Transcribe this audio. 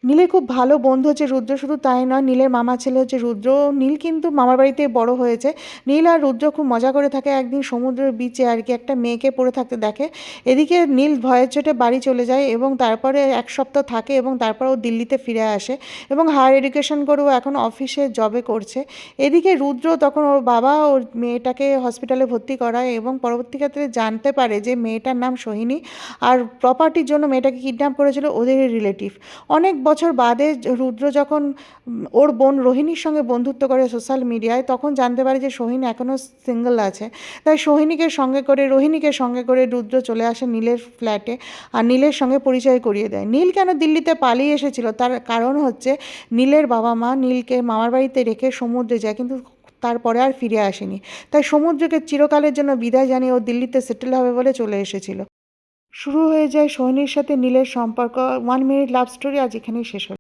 নীলের খুব ভালো বন্ধু হচ্ছে রুদ্র, শুধু তাই নয় নীলের মামা ছেলে হচ্ছে রুদ্র। নীল কিন্তু মামার বাড়িতে বড় হয়েছে। নীল আর রুদ্র খুব মজা করে থাকে। একদিন সমুদ্রের বিচে আর কি একটা মেয়েকে পড়ে থাকতে দেখে। এদিকে নীল ভয়ের চোটে বাড়ি চলে যায় এবং তারপরে 1 সপ্তাহ থাকে এবং তারপর ও দিল্লিতে ফিরে আসে এবং হায়ার এডুকেশন করে ও এখন অফিসে জবে করছে। এদিকে রুদ্র তখন ওর বাবা ওর মেয়েটাকে হসপিটালে ভর্তি করায় এবং পরবর্তীকালে জানতে পারে যে মেয়েটার নাম সোহিনী আর প্রপার্টির জন্য মেয়েটাকে কিডন্যাপ করেছিল ওদেরই রিলেটিভ। অনেক বছর বাদে রুদ্র যখন ওর বোন রোহিণীর সঙ্গে বন্ধুত্ব করে সোশ্যাল মিডিয়ায়, তখন জানতে পারে যে সোহিনী এখনও সিঙ্গেল আছে। তাই রোহিণীকে সঙ্গে করে রুদ্র চলে আসে নীলের ফ্ল্যাটে আর নীলের সঙ্গে পরিচয় করিয়ে দেয়। নীল কেন দিল্লিতে পালিয়ে এসেছিল তার কারণ হচ্ছে নীলের বাবা মা নীলকে মামার বাড়িতে রেখে সমুদ্রে যায়, কিন্তু তারপরে আর ফিরে আসেনি। তাই সমুদ্রকে চিরকালের জন্য বিদায় জানিয়ে ও দিল্লিতে সেটেল হবে বলে চলে এসেছিল। শুরু হয়ে যায় সোহিনীর সাথে নীলের সম্পর্ক। 1 মিনিট লাভ স্টোরি আজ এখানেই শেষ হলো।